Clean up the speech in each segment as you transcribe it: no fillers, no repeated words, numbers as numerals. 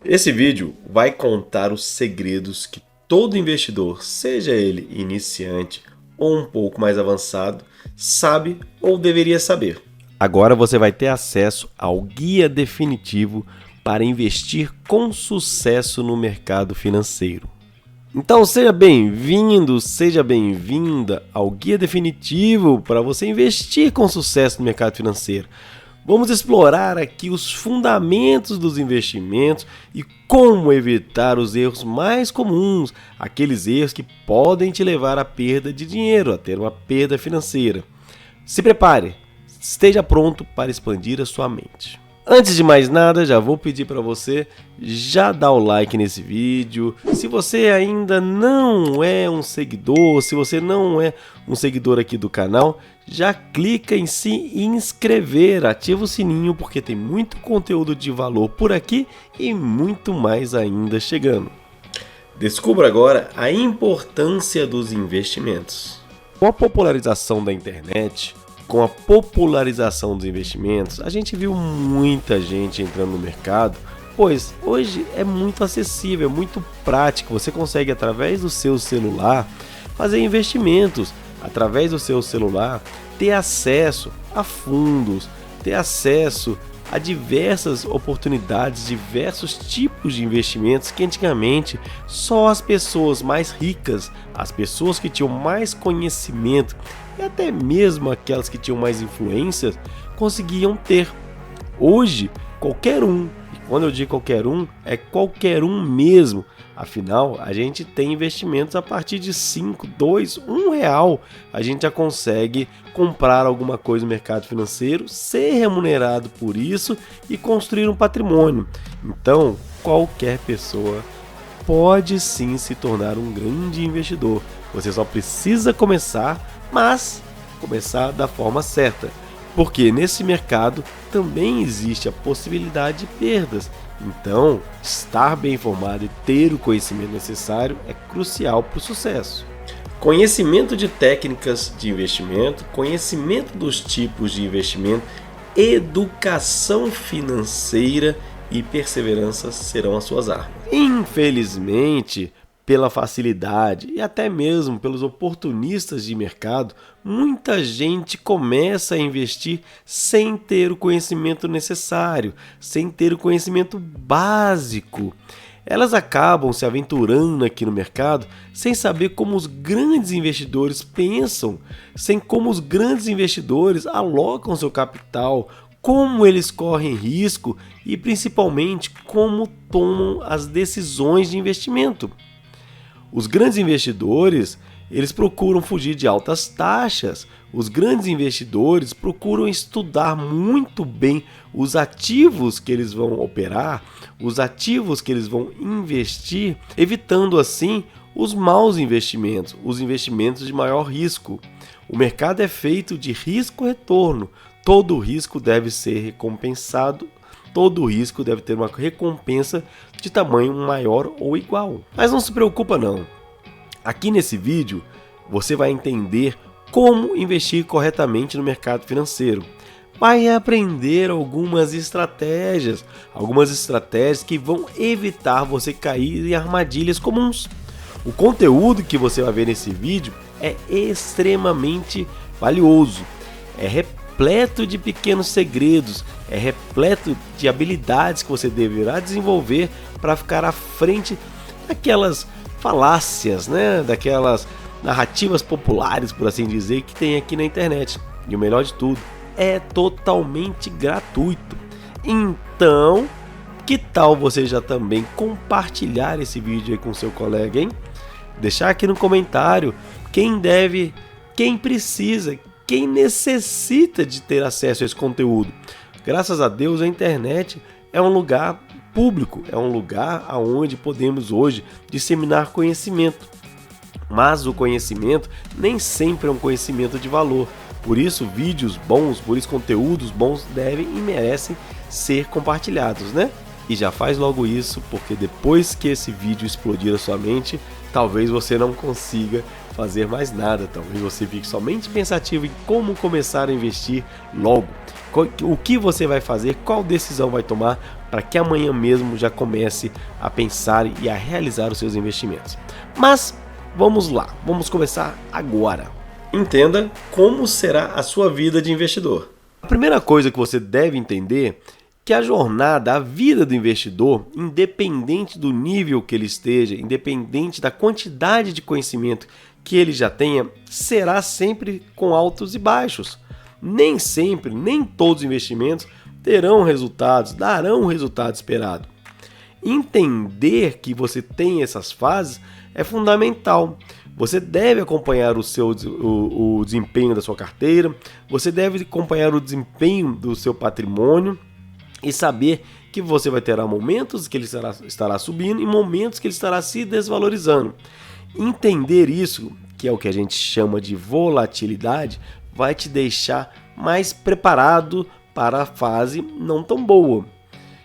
Esse vídeo vai contar os segredos que todo investidor, seja ele iniciante ou um pouco mais avançado, sabe ou deveria saber. Agora você vai ter acesso ao guia definitivo para investir com sucesso no mercado financeiro. Então seja bem-vindo, seja bem-vinda ao guia definitivo para você investir com sucesso no mercado financeiro. Vamos explorar aqui os fundamentos dos investimentos e como evitar os erros mais comuns, aqueles erros que podem te levar à perda de dinheiro, a ter uma perda financeira. Se prepare, esteja pronto para expandir a sua mente. Antes de mais nada, já vou pedir para você já dar o like nesse vídeo. Se você ainda não é um seguidor, se você não é um seguidor aqui do canal, já clica em se inscrever, ativa o sininho porque tem muito conteúdo de valor por aqui e muito mais ainda chegando. Descubra agora a importância dos investimentos. Com a popularização da internet, com a popularização dos investimentos, a gente viu muita gente entrando no mercado, pois hoje é muito acessível, é muito prático. Você consegue, através do seu celular, fazer investimentos, através do seu celular, ter acesso a fundos, ter acesso a diversas oportunidades, diversos tipos de investimentos que antigamente só as pessoas mais ricas, as pessoas que tinham mais conhecimento e até mesmo aquelas que tinham mais influências conseguiam ter. Hoje, qualquer um, e quando eu digo qualquer um, é qualquer um mesmo. Afinal, a gente tem investimentos a partir de 5, 2, 1 real. A gente já consegue comprar alguma coisa no mercado financeiro, ser remunerado por isso e construir um patrimônio. Então, qualquer pessoa pode sim se tornar um grande investidor. Você só precisa começar, mas começar da forma certa. Porque nesse mercado também existe a possibilidade de perdas. Então, estar bem informado e ter o conhecimento necessário é crucial para o sucesso. Conhecimento de técnicas de investimento, conhecimento dos tipos de investimento, educação financeira e perseverança serão as suas armas. Infelizmente, pela facilidade e até mesmo pelos oportunistas de mercado, muita gente começa a investir sem ter o conhecimento necessário, sem ter o conhecimento básico. Elas acabam se aventurando aqui no mercado sem saber como os grandes investidores pensam, sem como os grandes investidores alocam seu capital, como eles correm risco e principalmente como tomam as decisões de investimento. Os grandes investidores, eles procuram fugir de altas taxas. Os grandes investidores procuram estudar muito bem os ativos que eles vão operar, os ativos que eles vão investir, evitando assim os maus investimentos, os investimentos de maior risco. O mercado é feito de risco-retorno. Todo risco deve ser recompensado. Todo risco deve ter uma recompensa de tamanho maior ou igual. Mas não se preocupa não. Aqui nesse vídeo você vai entender como investir corretamente no mercado financeiro. Vai aprender algumas estratégias que vão evitar você cair em armadilhas comuns. O conteúdo que você vai ver nesse vídeo é extremamente valioso. É repleto de pequenos segredos, é repleto de habilidades que você deverá desenvolver para ficar à frente daquelas falácias, daquelas narrativas populares, por assim dizer, que tem aqui na internet. E o melhor de tudo, é totalmente gratuito. Então, que tal você já também compartilhar esse vídeo aí com seu colega, hein? Deixar aqui no comentário quem deve, quem precisa, quem necessita de ter acesso a esse conteúdo. Graças a Deus a internet é um lugar público, é um lugar onde podemos hoje disseminar conhecimento. Mas o conhecimento nem sempre é um conhecimento de valor. Por isso vídeos bons, por isso conteúdos bons devem e merecem ser compartilhados, E já faz logo isso, porque depois que esse vídeo explodir a sua mente, talvez você não consiga fazer mais nada. Talvez você fique somente pensativo em como começar a investir logo. O que você vai fazer, qual decisão vai tomar para que amanhã mesmo já comece a pensar e a realizar os seus investimentos. Mas vamos lá, vamos começar agora. Entenda como será a sua vida de investidor. A primeira coisa que você deve entender é que a jornada, a vida do investidor, independente do nível que ele esteja, independente da quantidade de conhecimento que ele já tenha, será sempre com altos e baixos. Nem sempre, nem todos os investimentos terão resultados, darão o resultado esperado. Entender que você tem essas fases é fundamental. Você deve acompanhar o desempenho da sua carteira, você deve acompanhar o desempenho do seu patrimônio e saber que você vai ter momentos que ele estará subindo e momentos que ele estará se desvalorizando. Entender isso, que é o que a gente chama de volatilidade, vai te deixar mais preparado para a fase não tão boa.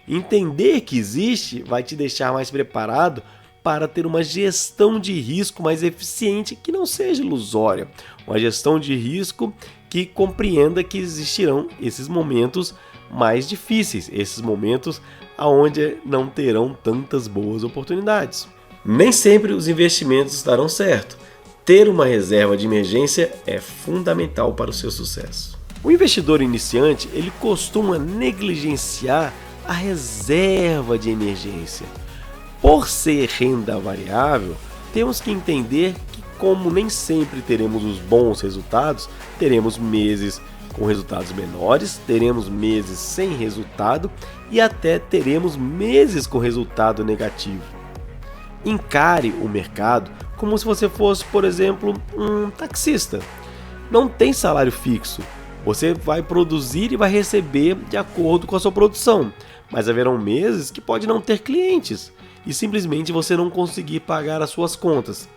Entender que existe vai te deixar mais preparado para ter uma gestão de risco mais eficiente, que não seja ilusória. Uma gestão de risco que compreenda que existirão esses momentos mais difíceis, esses momentos onde não terão tantas boas oportunidades. Nem sempre os investimentos darão certo. Ter uma reserva de emergência é fundamental para o seu sucesso. O investidor iniciante, ele costuma negligenciar a reserva de emergência. Por ser renda variável, temos que entender que, como nem sempre teremos os bons resultados, teremos meses com resultados menores, teremos meses sem resultado e até teremos meses com resultado negativo. Encare o mercado como se você fosse, por exemplo, um taxista. Não tem salário fixo. Você vai produzir e vai receber de acordo com a sua produção, mas haverão meses que pode não ter clientes e simplesmente você não conseguir pagar as suas contas.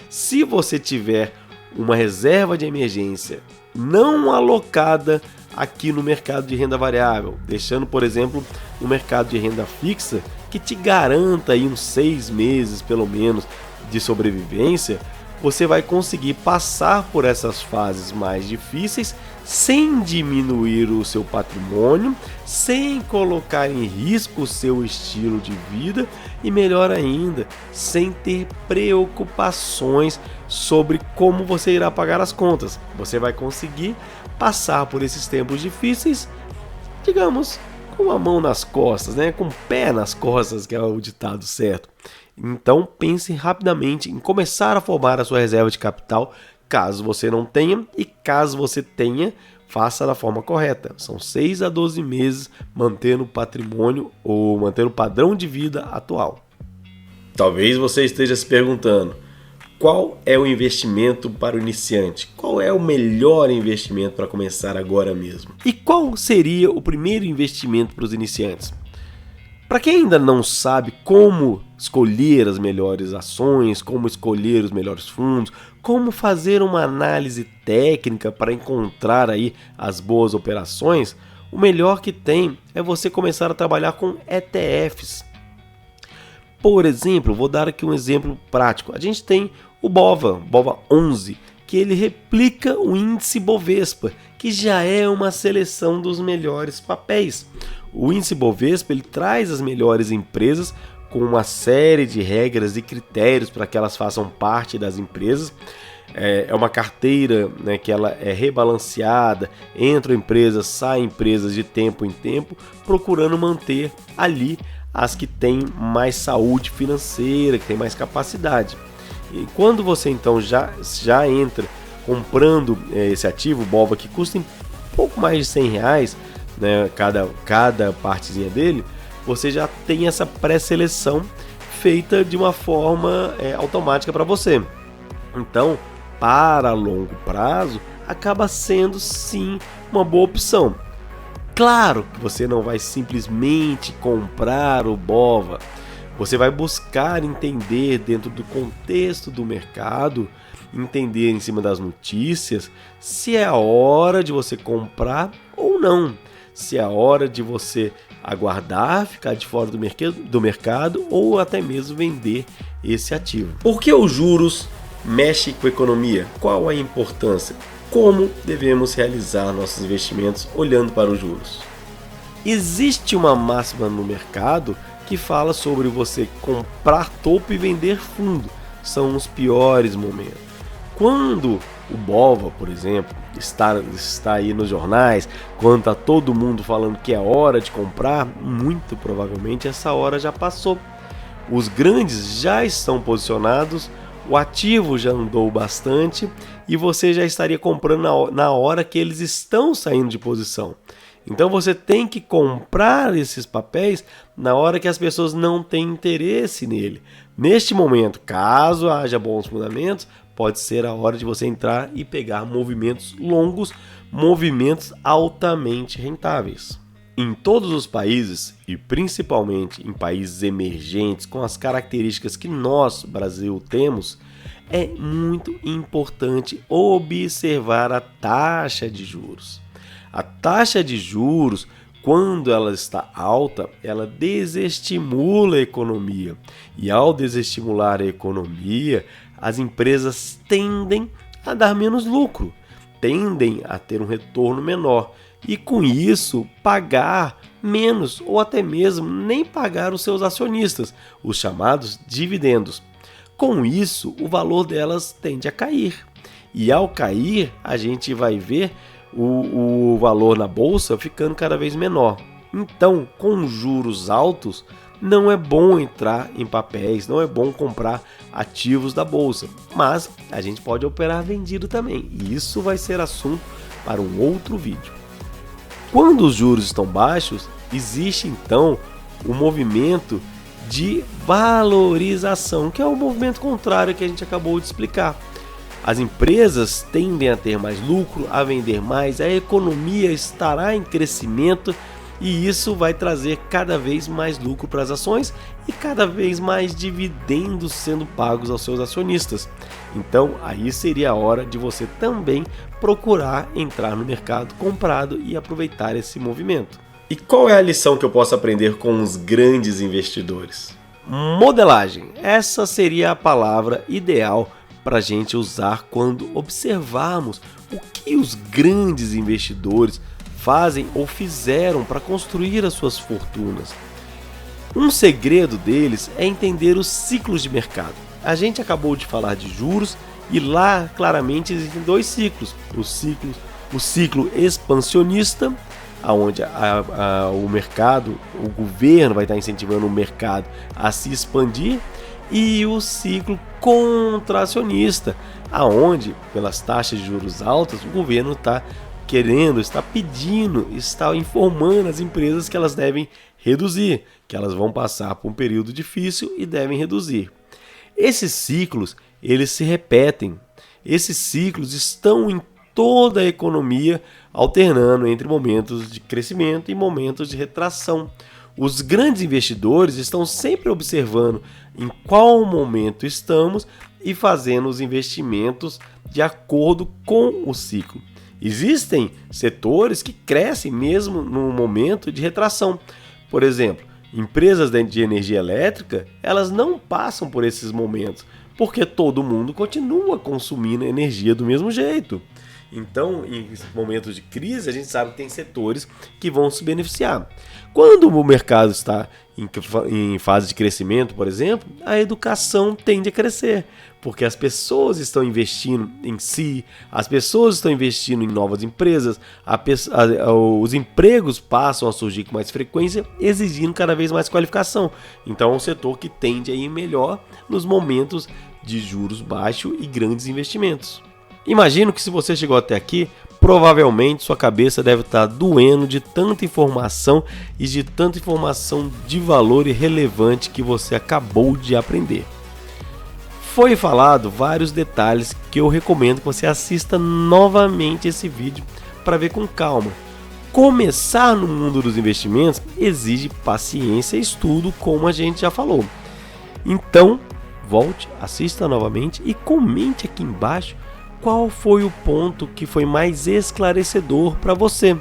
Se você tiver uma reserva de emergência não alocada aqui no mercado de renda variável, deixando, por exemplo, no mercado de renda fixa, que te garanta aí uns 6 meses pelo menos de sobrevivência, você vai conseguir passar por essas fases mais difíceis sem diminuir o seu patrimônio, sem colocar em risco o seu estilo de vida e, melhor ainda, sem ter preocupações sobre como você irá pagar as contas. Você vai conseguir passar por esses tempos difíceis, digamos, com a mão nas costas, né? Com o pé nas costas, que é o ditado certo. Então pense rapidamente em começar a formar a sua reserva de capital, caso você não tenha, e caso você tenha, faça da forma correta. São 6 a 12 meses mantendo o patrimônio ou mantendo o padrão de vida atual. Talvez você esteja se perguntando, qual é o investimento para o iniciante? Qual é o melhor investimento para começar agora mesmo? E qual seria o primeiro investimento para os iniciantes? Para quem ainda não sabe como escolher as melhores ações, como escolher os melhores fundos, como fazer uma análise técnica para encontrar aí as boas operações, o melhor que tem é você começar a trabalhar com ETFs. Por exemplo, vou dar aqui um exemplo prático. A gente tem o BOVA 11, que ele replica o índice Bovespa, que já é uma seleção dos melhores papéis. O índice Bovespa ele traz as melhores empresas com uma série de regras e critérios para que elas façam parte das empresas. É uma carteira, né, que ela é rebalanceada, entram empresas, saem empresas de tempo em tempo, procurando manter ali as que têm mais saúde financeira, que têm mais capacidade. E quando você então já entra comprando esse ativo, o BOVA, que custa um pouco mais de R$100, né, cada partezinha dele, você já tem essa pré-seleção feita de uma forma automática para você. Então, para longo prazo, acaba sendo sim uma boa opção. Claro que você não vai simplesmente comprar o BOVA, você vai buscar entender dentro do contexto do mercado, entender em cima das notícias, se é a hora de você comprar ou não, se é a hora de você aguardar, ficar de fora do mercado ou até mesmo vender esse ativo. Por que os juros mexem com a economia? Qual a importância? Como devemos realizar nossos investimentos olhando para os juros? Existe uma máxima no mercado que fala sobre você comprar topo e vender fundo. São os piores momentos. Quando o Bova, por exemplo, está aí nos jornais, quando está todo mundo falando que é hora de comprar, muito provavelmente essa hora já passou. Os grandes já estão posicionados, o ativo já andou bastante e você já estaria comprando na hora que eles estão saindo de posição. Então você tem que comprar esses papéis na hora que as pessoas não têm interesse nele. Neste momento, caso haja bons fundamentos, pode ser a hora de você entrar e pegar movimentos longos, movimentos altamente rentáveis. Em todos os países, e principalmente em países emergentes com as características que nós, Brasil, temos, é muito importante observar a taxa de juros. A taxa de juros, quando ela está alta, ela desestimula a economia. E ao desestimular a economia, as empresas tendem a dar menos lucro, tendem a ter um retorno menor. E com isso, pagar menos ou até mesmo nem pagar os seus acionistas, os chamados dividendos. Com isso, o valor delas tende a cair. E ao cair, a gente vai ver o valor na bolsa ficando cada vez menor. Então, com juros altos, não é bom entrar em papéis, não é bom comprar ativos da bolsa, mas a gente pode operar vendido também, e isso vai ser assunto para um outro vídeo. Quando os juros estão baixos, existe então um movimento de valorização, que é o movimento contrário que a gente acabou de explicar. As empresas tendem a ter mais lucro, a vender mais, a economia estará em crescimento e isso vai trazer cada vez mais lucro para as ações e cada vez mais dividendos sendo pagos aos seus acionistas. Então aí seria a hora de você também procurar entrar no mercado comprado e aproveitar esse movimento. E qual é a lição que eu posso aprender com os grandes investidores? Modelagem. Essa seria a palavra ideal para a gente usar quando observarmos o que os grandes investidores fazem ou fizeram para construir as suas fortunas. Um segredo deles é entender os ciclos de mercado. A gente acabou de falar de juros e lá claramente existem dois ciclos. O ciclo expansionista, onde o mercado, o governo vai estar incentivando o mercado a se expandir, e o ciclo contracionista, aonde pelas taxas de juros altas o governo está pedindo, está informando as empresas que elas devem reduzir, que elas vão passar por um período difícil e devem reduzir. Esses ciclos, eles se repetem. Esses ciclos estão em toda a economia, alternando entre momentos de crescimento e momentos de retração. Os grandes investidores estão sempre observando em qual momento estamos e fazendo os investimentos de acordo com o ciclo. Existem setores que crescem mesmo no momento de retração. Por exemplo, empresas de energia elétrica, elas não passam por esses momentos, porque todo mundo continua consumindo energia do mesmo jeito. Então, em momentos de crise, a gente sabe que tem setores que vão se beneficiar. Quando o mercado está em fase de crescimento, por exemplo, a educação tende a crescer, porque as pessoas estão investindo em si, as pessoas estão investindo em novas empresas, os empregos passam a surgir com mais frequência, exigindo cada vez mais qualificação. Então é um setor que tende a ir melhor nos momentos de juros baixos e grandes investimentos. Imagino que se você chegou até aqui, provavelmente sua cabeça deve estar doendo de tanta informação e de tanta informação de valor e relevante que você acabou de aprender. Foi falado vários detalhes que eu recomendo que você assista novamente esse vídeo para ver com calma. Começar no mundo dos investimentos exige paciência e estudo, como a gente já falou. Então, volte, assista novamente e comente aqui embaixo qual foi o ponto que foi mais esclarecedor para você.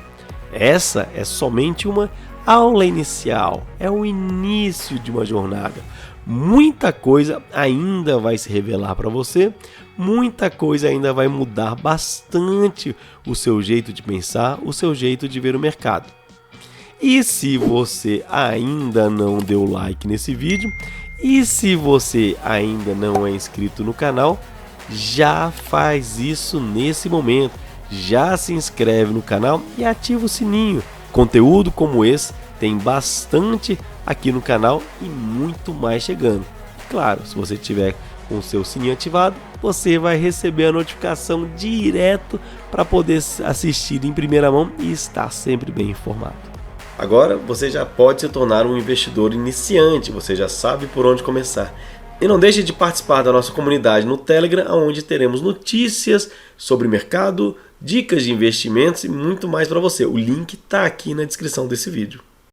Essa é somente uma aula inicial, é o início de uma jornada. Muita coisa ainda vai se revelar para você, muita coisa ainda vai mudar bastante o seu jeito de pensar, o seu jeito de ver o mercado. E se você ainda não deu like nesse vídeo, e se você ainda não é inscrito no canal, já faz isso nesse momento. Já se inscreve no canal e ativa o sininho. Conteúdo como esse tem bastante aqui no canal e muito mais chegando. Claro, se você tiver com o seu sininho ativado, você vai receber a notificação direto para poder assistir em primeira mão e estar sempre bem informado. Agora você já pode se tornar um investidor iniciante, você já sabe por onde começar. E não deixe de participar da nossa comunidade no Telegram, onde teremos notícias sobre mercado, dicas de investimentos e muito mais para você. O link está aqui na descrição desse vídeo.